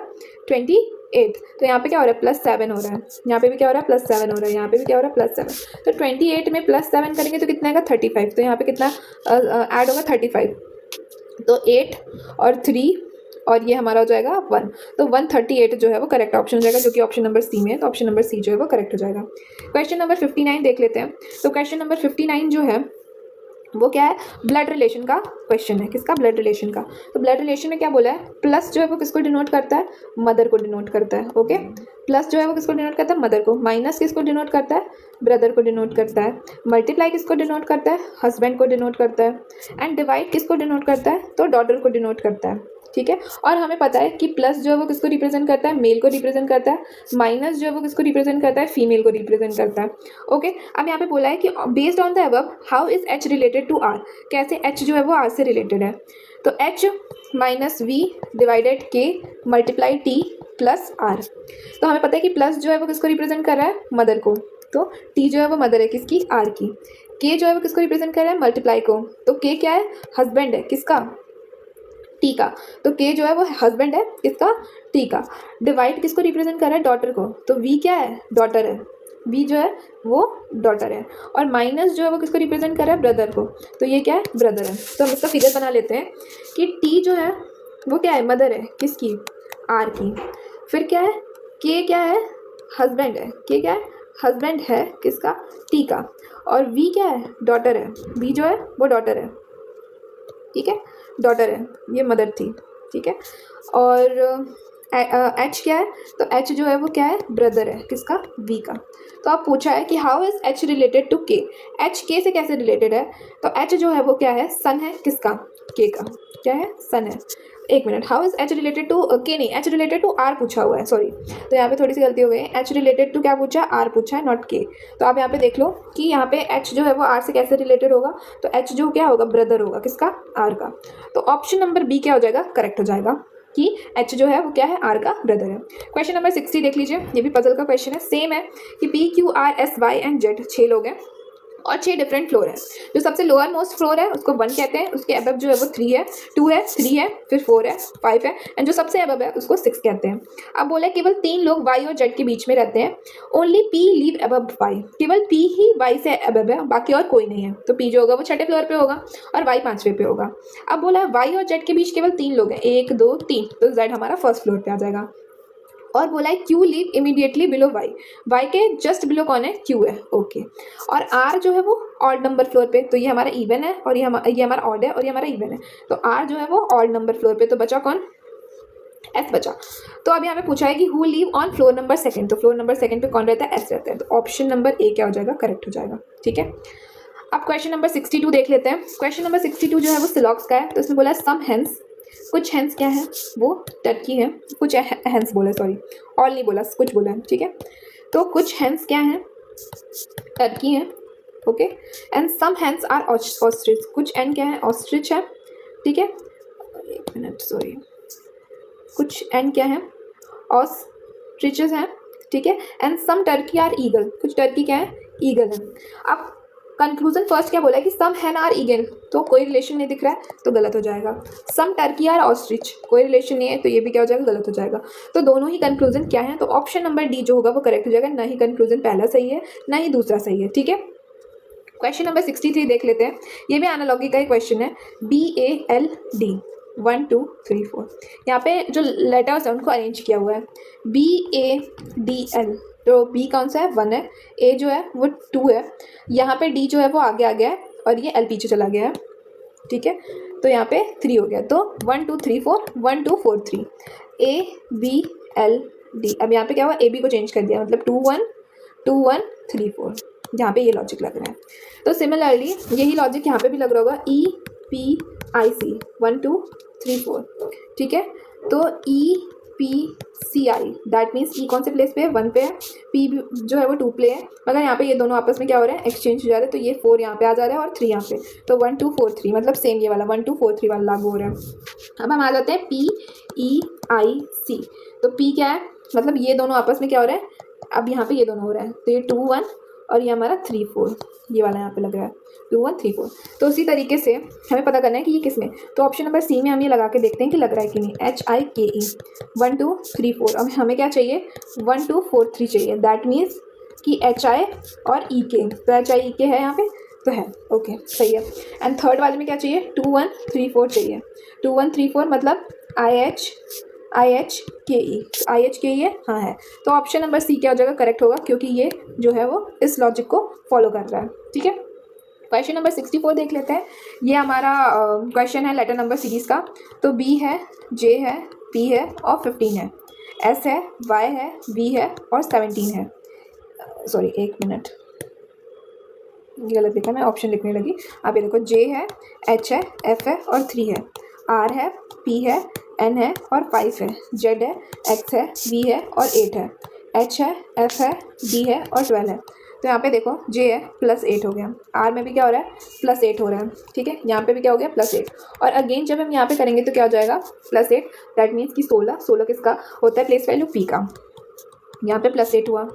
[SPEAKER 1] 28। तो यहाँ पे क्या हो रहा है, +7 हो रहा है, यहाँ पे भी क्या हो रहा है, +7 हो रहा है, यहाँ पे भी क्या हो रहा है, +7। तो 28 में +7 करेंगे तो कितना आएगा, 35। तो यहाँ पे कितना ऐड होगा, 35। तो 8 और 3 और ये हमारा हो जाएगा 1, तो 138 जो है वो करेक्ट ऑप्शन हो जाएगा, जो कि ऑप्शन नंबर सी में है। तो ऑप्शन नंबर सी जो है वो करेक्ट हो जाएगा। क्वेश्चन नंबर 59 देख लेते हैं। तो क्वेश्चन नंबर 59 जो है वो क्या है, ब्लड रिलेशन का क्वेश्चन है। किसका, ब्लड रिलेशन का। तो ब्लड रिलेशन में क्या बोला है, प्लस जो है वो किसको डिनोट करता है, मदर को डिनोट करता है। ओके, प्लस जो है वो किसको डिनोट करता है, मदर को। माइनस किसको डिनोट करता है, ब्रदर को डिनोट करता है। मल्टीप्लाई किसको डिनोट करता है, हस्बैंड को डिनोट करता है। एंड डिवाइड किसको डिनोट करता है, तो डॉटर को डिनोट करता है। ठीक है, और हमें पता है कि प्लस जो है वो किसको रिप्रेजेंट करता है, मेल को रिप्रेजेंट करता है। माइनस जो है वो किसको रिप्रेजेंट करता है, फीमेल को रिप्रेजेंट करता है। ओके, अब यहाँ पे बोला है कि based on the above how is H related to R, कैसे एच जो है वो आर से रिलेटेड है। तो H -v divided K multiply T plus R. तो हमें पता है कि प्लस जो है वो किसको रिप्रेजेंट कर रहा है, मदर को। तो टी जो है वो मदर है किसकी, आर की। के जो है वो किसको रिप्रेजेंट कर रहा है, मल्टीप्लाई को। तो के क्या है, हस्बैंड है किसका, टी का। तो के जो है वो हस्बैंड है किसका, टी का। डिवाइड किसको रिप्रेजेंट कर रहा है, डॉटर को। तो वी क्या है, डॉटर है। बी जो है वो डॉटर है, और माइनस जो है वो किसको रिप्रेजेंट कर रहा है, ब्रदर को, तो ये क्या है, ब्रदर है। तो हम इसका फिगर बना लेते हैं कि टी जो है वो क्या है, मदर है किसकी, आर की। फिर क्या है, के क्या है, हस्बैंड है, के क्या है, हस्बैंड है किसका, टी का। और वी क्या है, डॉटर है, वी जो है वो डॉटर है, ठीक है, डॉटर है, ये मदर थी, ठीक है। और एच क्या है, तो एच जो है वो क्या है, ब्रदर है किसका, वी का। तो आप पूछा है कि how is H related to K, H K से कैसे रिलेटेड है, तो एच जो है वो क्या है, सन है किसका, के का, क्या है, सन है। एक minute, how is H related to K, नहीं, एच रिलेटेड टू आर पूछा हुआ है, सॉरी, तो यहाँ पे थोड़ी सी गलती हो गई, एच रिलेटेड टू क्या पूछा है, आर पूछा है, नॉट के। तो आप यहाँ पे देख लो कि यहाँ पे एच जो है वो आर से कैसे रिलेटेड होगा, तो एच जो क्या होगा, ब्रदर होगा किसका, आर का। तो ऑप्शन नंबर बी क्या हो जाएगा, करेक्ट हो जाएगा कि एच जो है वो क्या है, आर का ब्रदर है। क्वेश्चन नंबर 60 देख लीजिए, ये भी पजल का क्वेश्चन है, सेम है कि P Q R S Y and Z 6 लोग हैं और 6 डिफरेंट फ्लोर है। जो सबसे लोअर मोस्ट फ्लोर है उसको 1 कहते हैं, उसके अबव जो है वो 3 है, 2 है, 3 है, फिर 4 है, 5 है, एंड जो सबसे अबव है उसको 6 कहते हैं। अब बोला केवल 3 लोग वाई और जेड के बीच में रहते हैं, only P live above Y, केवल पी ही वाई से अबव है, बाकी और कोई नहीं है। तो पी जो होगा वो 6ठे फ्लोर पे होगा और वाई 5वें पे होगा। अब बोला वाई और जेड के बीच केवल 3 लोग हैं, 1 2 3, तो जेड हमारा फर्स्ट फ्लोर पे आ जाएगा। और बोला है Q live immediately below Y, Y के जस्ट बिलो कौन है, क्यू है, ओके। और आर जो है वो ऑड नंबर फ्लोर पे, तो ये हमारा इवन है और ये हमारा ऑड है और ये हमारा इवन है, तो आर जो है वो ऑड नंबर फ्लोर पे, तो बचा कौन, एस बचा। तो अब यहाँ पे पूछा है कि who leave on floor number second, तो फ्लोर नंबर सेकंड पे कौन रहता है, एस रहता है, तो ऑप्शन नंबर ए क्या हो जाएगा, करेक्ट हो जाएगा, ठीक है। अब क्वेश्चन नंबर 62 देख लेते हैं। क्वेश्चन नंबर 62 जो है वो सिलॉक्स का है, तो इसमें बोला है सम हेंस, कुछ हेंस क्या है, वो टर्की है, कुछ हेंस बोला, सॉरी ऑल नहीं बोला, कुछ बोला है, ठीक है। तो कुछ हेंस क्या है, टर्की है, okay, and some hens are ostrich, कुछ एन क्या है, ऑस्ट्रिच है, ठीक है, एक मिनट सॉरी, कुछ एन क्या है, ऑस्ट्रिचेस हैं, ठीक है, and some turkey are eagle, कुछ टर्की क्या है, ईगल है। अब कंक्लूजन फर्स्ट क्या बोला है कि सम हैन आर ईगल, तो कोई रिलेशन नहीं दिख रहा है तो गलत हो जाएगा। सम टर्की आर ऑस्ट्रिच, कोई रिलेशन नहीं है तो ये भी क्या हो जाएगा, गलत हो जाएगा। तो दोनों ही कंक्लूजन क्या है, तो ऑप्शन नंबर डी जो होगा वो करेक्ट हो जाएगा, ना ही कंक्लूजन पहला सही है ना ही दूसरा सही है, ठीक है। क्वेश्चन नंबर 63 देख लेते हैं, ये भी एनालॉजी का ही क्वेश्चन है, BALD 1 2 3 4, यहाँ पे जो लेटर्स हैं उनको अरेंज किया हुआ है, BADL, तो बी कौन सा है, 1 है, ए जो है वो 2 है, यहाँ पे डी जो है वो आगे आ गया है और ये एल पीछे चला गया है, ठीक है, तो यहाँ पे 3 हो गया, तो 1 2 3 4 1 2 4 3 ABLD। अब यहाँ पे क्या हुआ, ए बी को चेंज कर दिया, मतलब 2 1 2 1 3 4, यहाँ पे ये लॉजिक लग रहा है। तो सिमिलरली यही लॉजिक यहाँ पे भी लग रहा होगा, EPIC 1 2 3 4, ठीक है। तो EPCI दैट मीन्स ई कौन से प्लेस पे है, 1 पे है, पी जो है वो 2 पे है, मगर यहाँ पे ये दोनों आपस में क्या हो रहा है, एक्सचेंज हो जा रहे हैं, तो ये 4 यहाँ पे आ जा रहा है और 3 यहाँ पे, तो 1 2 4 3 मतलब सेम ये वाला 1 2 4 3 वाला लागू हो रहा है। अब हम आ जाते हैं PEIC, तो P क्या है, मतलब ये दोनों आपस में क्या हो रहा है, अब यहाँ पे ये दोनों हो रहा है, तो ये 2 1 और ये हमारा 3 4, ये वाला यहाँ पे लग रहा है 2 1 3 4। तो उसी तरीके से हमें पता करना है कि ये किस में, तो ऑप्शन नंबर सी में हम ये लगा के देखते हैं कि लग रहा है कि नहीं, HIKE 1 2 3 4। अब हमें क्या चाहिए, 1 2 4 3 चाहिए, दैट मीन्स कि HI और EK, तो HIEK है यहाँ पे, तो है, ओके सही है। एंड थर्ड वाले में क्या चाहिए, 2 1 3 4 चाहिए, 2 1 3 4 मतलब IHKE है, हाँ है, तो ऑप्शन नंबर सी क्या हो जाएगा, करेक्ट होगा, क्योंकि ये जो है वो इस लॉजिक को फॉलो कर रहा है, ठीक है। क्वेश्चन नंबर 64 देख लेते हैं, ये हमारा क्वेश्चन है लेटर नंबर सीरीज़ का, तो B है, J है, P है और 15 है, S है, Y है, V है और 17 है, सॉरी एक मिनट गलत लिखा, मैं ऑप्शन लिखने लगी। आप ये देखो, J है, H है, F है और 3 है, R है, P है, N है और 5 है, Z है, X है, V है और 8 है, H है, F है, D है और 12 है। तो यहाँ पे देखो J है +8 हो गया, R में भी क्या हो रहा है +8 हो रहा है, ठीक है, यहाँ पे भी क्या हो गया +8, और अगेन जब हम यहाँ पे करेंगे तो क्या हो जाएगा +8, दैट मीन्स कि 16 किसका होता है प्लेस वैल्यू P का, यहाँ पे +8 हुआ।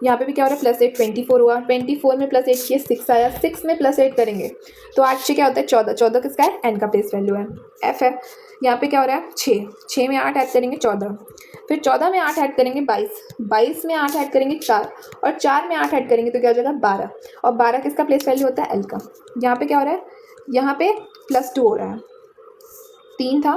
[SPEAKER 1] यहाँ पे भी क्या हो रहा है +8 24 हुआ, 24 में +8 किए 6 आया, 6 में +8 करेंगे तो 8 से क्या होता है 14, 14 किसका है n का प्लेस वैल्यू है, f है। यहाँ पे क्या हो रहा है 6, 6 में 8 ऐड करेंगे 14, फिर 14 में 8 ऐड करेंगे 22, 22 में 8 ऐड करेंगे 4 और 4 में 8 ऐड करेंगे तो क्या हो जाएगा 12, और 12 किसका प्लेस वैल्यू होता है l का। यहाँ पे क्या हो रहा है, यहाँ पे +2 हो रहा है, 3 था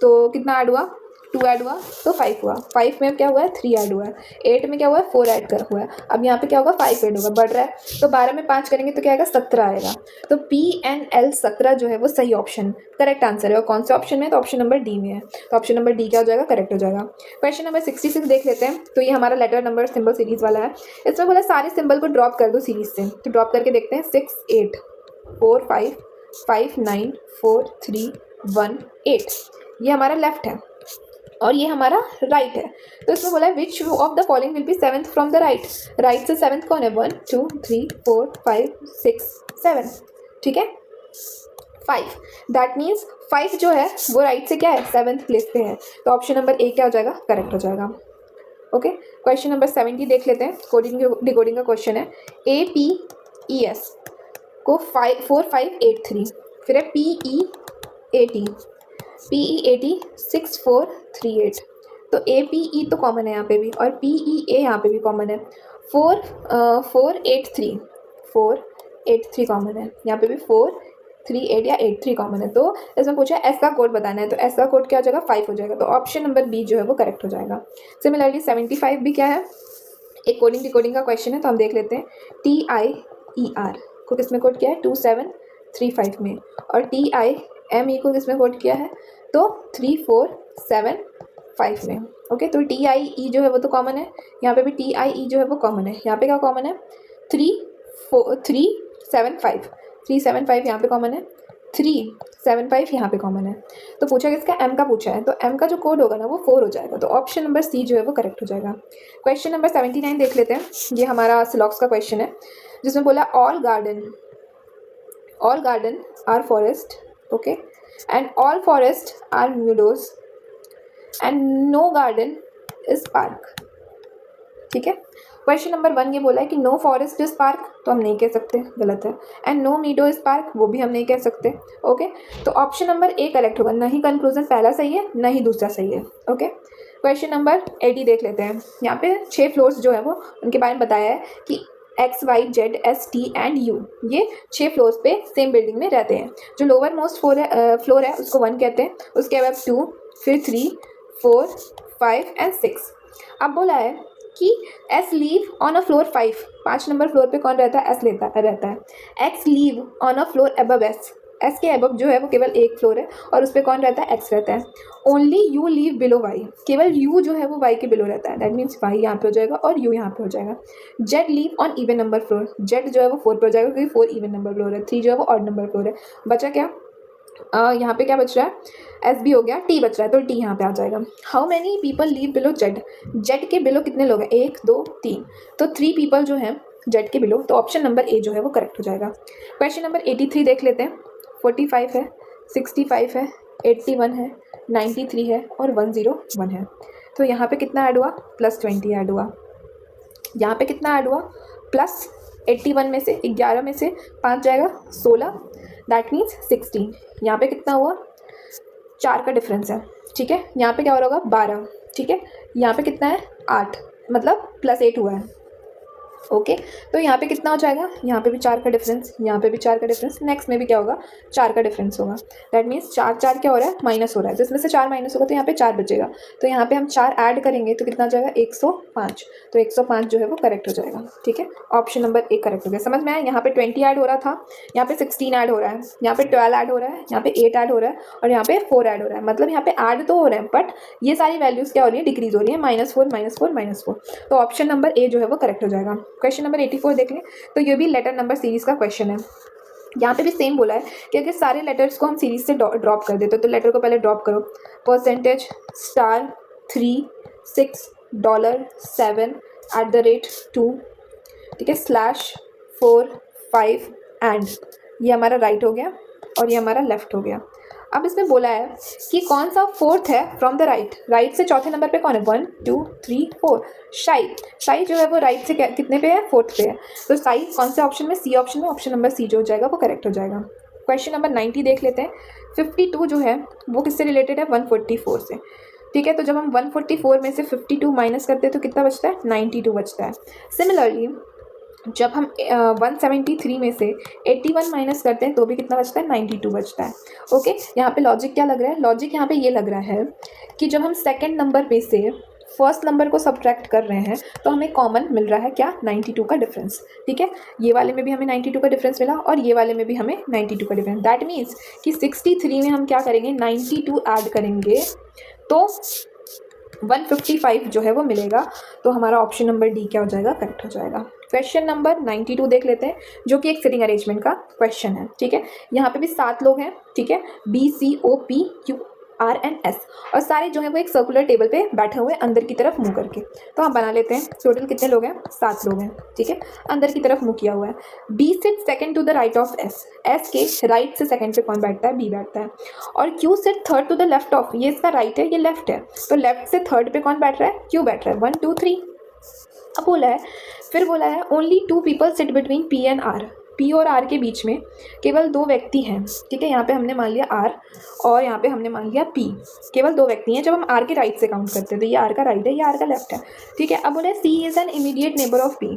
[SPEAKER 1] तो कितना ऐड हुआ 2 ऐड हुआ तो 5 हुआ, 5 में क्या हुआ है 3 ऐड हुआ है, 8 में क्या हुआ है 4 ऐड कर हुआ है, अब यहाँ पे क्या होगा 5 ऐड होगा, बढ़ रहा है तो 12 में 5 करेंगे तो क्या आएगा 17 आएगा। तो PNL 17 जो है वो सही ऑप्शन करेक्ट आंसर है। और कौन से ऑप्शन में है, तो ऑप्शन नंबर डी में है, तो ऑप्शन नंबर डी क्या हो जाएगा करेक्ट हो जाएगा। क्वेश्चन नंबर 66 देख लेते हैं। तो ये हमारा लेटर नंबर सिंबल सीरीज वाला है, इसमें बोला सारे सिंबल को ड्रॉप कर दो सीरीज से, तो ड्रॉप करके देखते हैं 6 8 4 5 5 9 4 3 1 8, ये हमारा लेफ्ट है और ये हमारा राइट है। तो इसमें बोला है which of the following will be 7th from the right, right से 7th कौन है 1 2 3 4 5 6 7, ठीक है 5, दैट मीन्स 5 जो है वो राइट से क्या है 7th प्लेस पे है, तो ऑप्शन नंबर ए क्या हो जाएगा करेक्ट हो जाएगा। ओके, क्वेश्चन नंबर 70 देख लेते हैं। कोडिंग डिकोडिंग का क्वेश्चन है, APES को 4583, फिर है PEAT 6438, तो APE तो कॉमन है यहाँ पे भी और PEA यहाँ पे भी कॉमन है, 483 कॉमन है, यहाँ पे भी 438 या 83 कॉमन है। तो इसमें पूछा है एस का कोड बताना है, तो एस का कोड क्या हो जाएगा 5 हो जाएगा, तो ऑप्शन नंबर बी जो है वो करेक्ट हो जाएगा। सिमिलरली 75 भी क्या है, एक कोडिंग डिकोडिंग का क्वेश्चन है, तो हम देख लेते हैं। TIER को किसमें कोड किया है 2735 में, और TIME को किसमें कोड किया है तो 3475 में। ओके, तो TIE जो है वो तो कॉमन है, यहाँ पे भी TIE जो है वो कॉमन है, यहाँ पे क्या कॉमन है 375 यहाँ पे कॉमन है, 375 यहाँ पे कॉमन है। तो पूछा कि इसका M का पूछा है, तो M का जो कोड होगा ना वो 4 हो जाएगा, तो ऑप्शन नंबर सी जो है वो करेक्ट हो जाएगा। क्वेश्चन नंबर 79 देख लेते हैं। ये हमारा सिलॉक्स का क्वेश्चन है, जिसमें बोला all garden are forest, okay, and all forest are meadows and no garden is park, ठीक है। क्वेश्चन नंबर 1 ये बोला है कि नो फॉरेस्ट इज पार्क, तो हम नहीं कह सकते, गलत है, and no meadow is park वो भी हम नहीं कह सकते। ओके, तो ऑप्शन नंबर ए करेक्ट होगा, ना ही कंक्लूजन पहला सही है ना ही दूसरा सही है। ओके, क्वेश्चन नंबर 80 देख लेते हैं। यहाँ पे 6 फ्लोर्स जो है वो उनके बारे में बताया है कि XYZ ST एंड U, ये 6 फ्लोर्स पे सेम बिल्डिंग में रहते हैं। जो लोअर मोस्ट फ्लोर है उसको 1 कहते हैं, उसके बाद 2, फिर 3 4 5 एंड 6। अब बोला है कि S leave on a floor 5 number floor पे कौन रहता है S रहता है। X leave on a floor above S के अबव जो है वो केवल एक फ्लोर है और उस पर कौन रहता है X रहता है। Only U leave below Y, केवल U जो है वो Y के बिलो रहता है, दैट मीन्स Y यहाँ पे हो जाएगा और U यहाँ पे हो जाएगा। Z leave on even number floor, Z जो है वो 4 पे हो जाएगा क्योंकि 4 इवन नंबर फ्लोर है, 3 जो है वो ऑड नंबर फ्लोर है। बचा क्या यहाँ पे क्या बच रहा है एस भी हो गया, टी बच रहा है तो टी यहाँ पे आ जाएगा। How many people leave below Z, Z के बिलो कितने लोग हैं 1 2 3, तो 3 पीपल जो हैं जेड के बिलो, तो ऑप्शन नंबर ए जो है वो करेक्ट हो जाएगा। क्वेश्चन नंबर 83 देख लेते हैं। 45 है, 65 है, 81 है, 93 है और 101 है। तो यहाँ पे कितना ऐड हुआ +20 ऐड हुआ, यहाँ पे कितना ऐड हुआ +81 में से 11 में से 5 जाएगा 16, दैट मीन्स 16। यहाँ पे कितना हुआ 4 का डिफरेंस है, ठीक है। यहाँ पे क्या हो रहा होगा 12, ठीक है। यहाँ पे कितना है 8, मतलब +8 हुआ है, ओके। तो यहाँ पे कितना हो जाएगा, यहाँ पे भी 4 का डिफरेंस, यहाँ पे भी 4 का डिफरेंस, नेक्स्ट में भी क्या होगा 4 का डिफरेंस होगा, दैट मीन्स 4 4 क्या हो रहा है माइनस हो रहा है, तो इसमें से 4 माइनस होगा तो यहाँ पे 4 बचेगा, तो यहाँ पे हम 4 ऐड करेंगे तो कितना हो जाएगा 105, तो 105 जो है वो करेक्ट हो जाएगा, ठीक है। ऑप्शन नंबर ए करेक्ट हो गया। समझ में आया, यहाँ पे 20 ऐड हो रहा था, यहाँ पे 16 ऐड हो रहा है, यहाँ पे 12 ऐड हो रहा है, यहाँ पे 8 ऐड हो रहा है और यहाँ पे 4 ऐड हो रहा है, मतलब यहाँ पे ऐड तो हो रहे हैं बट ये सारी वैल्यूज़ क्या हो रही है डिक्रीज हो रही है, -4 -4 -4, तो ऑप्शन नंबर ए जो है वो करेक्ट हो जाएगा। क्वेश्चन नंबर 84 देख लें, तो ये भी लेटर नंबर सीरीज का क्वेश्चन है। यहाँ पे भी सेम बोला है कि अगर सारे लेटर्स को हम सीरीज से ड्रॉप कर देते तो लेटर को पहले ड्रॉप करो, %, $3 6 $7 @2, ठीक है, /4 5 एंड, ये हमारा राइट हो गया और ये हमारा लेफ्ट हो गया। अब इसमें बोला है कि कौन सा फोर्थ है फ्रॉम द राइट, राइट से चौथे नंबर पे कौन है, 1 2 3 4, शाई जो है वो राइट से कितने पे है, फोर्थ पे है। तो शाई कौन से ऑप्शन में, सी ऑप्शन में, ऑप्शन नंबर सी जो हो जाएगा वो करेक्ट हो जाएगा। क्वेश्चन नंबर 90 देख लेते हैं। 52 जो है वो किससे रिलेटेड है, 144 से। ठीक है, तो जब हम 144 में से 52 माइनस करते हैं तो कितना बचता है, 92 बचता है। सिमिलरली जब हम 173 में से 81 माइनस करते हैं तो भी कितना बचता है, 92 बचता है। ओके, यहाँ पे लॉजिक क्या लग रहा है, लॉजिक यहाँ पे ये लग रहा है कि जब हम सेकंड नंबर पे से फर्स्ट नंबर को सब्ट्रैक्ट कर रहे हैं तो हमें कॉमन मिल रहा है क्या, 92 का डिफरेंस। ठीक है, ये वाले में भी हमें 92 का डिफरेंस मिला और ये वाले में भी हमें 92 का डिफरेंस। दैट मीन्स कि 63 में हम क्या करेंगे, 92 ऐड करेंगे तो 155 जो है वो मिलेगा। तो हमारा ऑप्शन नंबर डी क्या हो जाएगा, करेक्ट हो जाएगा। क्वेश्चन नंबर 92 देख लेते हैं, जो कि एक सिटिंग अरेंजमेंट का क्वेश्चन है। ठीक है, यहाँ पे भी 7 लोग हैं। ठीक है, B C O P Q R N S, और सारे जो है वो एक सर्कुलर टेबल पे बैठे हुए अंदर की तरफ मुंह करके। तो हम बना लेते हैं। टोटल कितने लोग हैं, 7 लोग हैं। ठीक है, अंदर की तरफ मुंह किया हुआ है। B sit second to the right of S, S के राइट से सेकंड पे कौन बैठता है, बी बैठता है। और Q sit third to the left of, ये इसका राइट है, ये लेफ्ट है, तो लेफ्ट से थर्ड पे कौन बैठ रहा है, क्यू बैठ रहा है। 1 2 3। अब बोला है, फिर बोला है only 2 people sit between P and R, P और आर के बीच में केवल 2 व्यक्ति हैं। ठीक है, यहाँ पे हमने मान लिया आर और यहाँ पे हमने मान लिया पी, केवल 2 व्यक्ति हैं। जब हम आर के राइट से काउंट करते हैं तो ये आर का राइट है, ये आर का लेफ्ट है। ठीक है, अब बोले C is an immediate neighbour of P,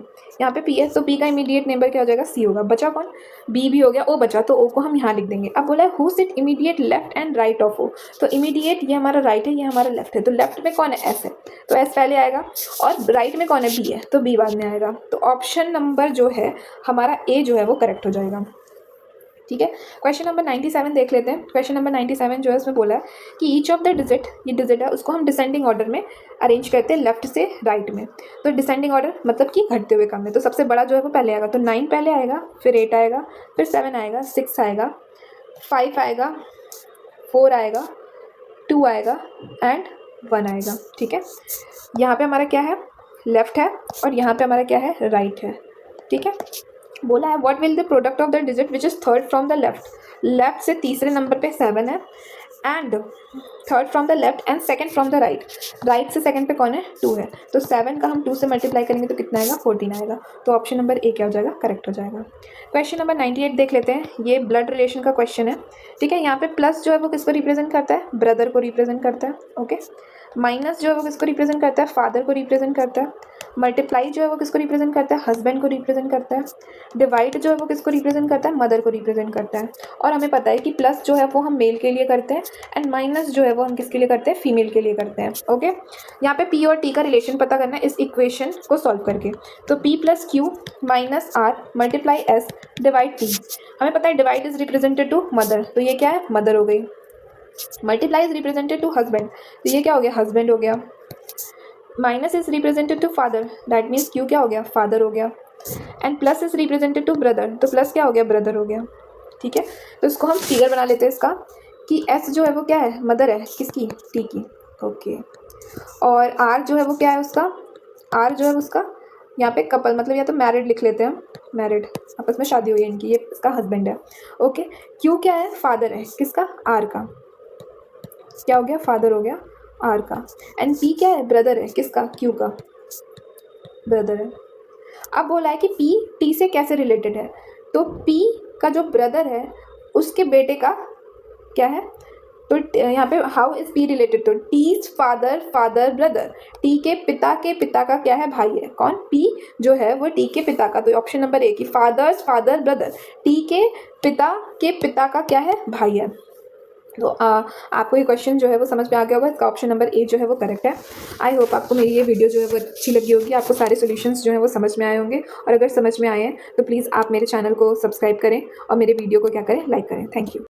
[SPEAKER 1] यहाँ पे पी है तो पी का इमीडिएट नेबर क्या हो जाएगा, सी होगा। बचा कौन, बी भी हो गया, ओ बचा, तो ओ को हम यहाँ लिख देंगे। अब बोला है who sit immediate left and right of O, तो इमीडिएट ये हमारा राइट है, ये हमारा लेफ्ट है, तो लेफ्ट में कौन है, एस है, तो एस पहले आएगा, और राइट में कौन है, बी है, तो बी बाद में आएगा। तो ऑप्शन नंबर जो है हमारा ए जो है वो करेक्ट हो जाएगा। ठीक है, क्वेश्चन नंबर 97 देख लेते हैं। क्वेश्चन नंबर 97 जो है उसमें बोला है कि ईच ऑफ द डिजिट, ये डिजिट है उसको हम डिसेंडिंग ऑर्डर में अरेंज करते हैं, लेफ्ट से राइट में। तो डिसेंडिंग ऑर्डर मतलब कि घटते हुए क्रम में, तो सबसे बड़ा जो है वो पहले आएगा, तो 9 पहले आएगा, फिर 8 आएगा, फिर 7 आएगा, 6 आएगा, 5 आएगा, 4 आएगा, 2 आएगा एंड 1 आएगा। ठीक है, यहाँ पे हमारा क्या है, लेफ्ट है, और यहाँ पे हमारा क्या है, राइट है। ठीक है, बोला है what will the product of the digit which is third from the left, left से तीसरे नंबर पे 7 है, and third from the left and second from the right, right से सेकंड पे कौन है, 2 है, तो 7 का हम 2 से मल्टीप्लाई करेंगे तो कितना आएगा, 14 आएगा। तो ऑप्शन नंबर ए क्या हो जाएगा, करेक्ट हो जाएगा। क्वेश्चन नंबर 98 देख लेते हैं, ये ब्लड रिलेशन का क्वेश्चन है। ठीक है, यहाँ पे प्लस जो है वो किसको रिप्रेजेंट करता है, ब्रदर को रिप्रेजेंट करता है। ओके, माइनस जो है वो किसको रिप्रेजेंट करता है, फादर को रिप्रेजेंट करता है। मल्टीप्लाई जो है वो किसको रिप्रेजेंट करता है, हस्बैंड को रिप्रेजेंट करता है। डिवाइड जो है वो किसको रिप्रेजेंट करता है, मदर को रिप्रेजेंट करता है। और हमें पता है कि प्लस जो है वो हम मेल के लिए करते हैं एंड माइनस जो है वो हम किसके लिए करते हैं, फीमेल के लिए करते हैं। ओके, यहाँ पे पी और टी का रिलेशन पता करना है इस इक्वेशन को सॉल्व करके। तो P plus Q minus R multiply S divide T, हमें पता है divide is represented to mother, तो ये क्या है, मदर हो गई। Multiply is represented to husband, तो ये क्या हो गया, हस्बैंड हो गया। Minus is represented to father, that means Q क्या हो गया, फादर हो गया। And plus is represented to brother, तो प्लस क्या हो गया, ब्रदर हो गया। ठीक है, तो इसको हम फिगर बना लेते हैं इसका कि एस जो है वो क्या है, मदर है, किसकी, टी की। ओके, और आर जो है वो क्या है उसका, आर जो है उसका यहाँ पे कपल मतलब या तो मैरिड लिख लेते हैं, मैरिड, आपस में शादी हुई है इनकी, ये इसका हस्बैंड है। ओके, क्यू क्या है, फादर है, किसका, आर का, क्या हो गया, फादर हो गया आर का। एंड पी क्या है, ब्रदर है, किसका, क्यू का, ब्रदर है। अब बोला है कि पी टी से कैसे रिलेटेड है, तो पी का जो ब्रदर है उसके बेटे का क्या है, तो यहाँ पे हाउ इज पी रिलेटेड, तो T's father father brother, T के पिता का क्या है, भाई है। कौन, पी जो है वो टी के पिता का, तो ऑप्शन नंबर ए की फादर्स फादर ब्रदर, टी के पिता का क्या है, भाई है। तो आपको ये क्वेश्चन जो है वो समझ में आ गया होगा, इसका ऑप्शन नंबर ए जो है वो करेक्ट है। आई होप आपको मेरी ये वीडियो जो है वो अच्छी लगी होगी, आपको सारे सॉल्यूशंस जो है वो समझ में आए होंगे, और अगर समझ में आए हैं तो प्लीज़ आप मेरे चैनल को सब्सक्राइब करें और मेरे वीडियो को क्या करें, लाइक करें। Thank you.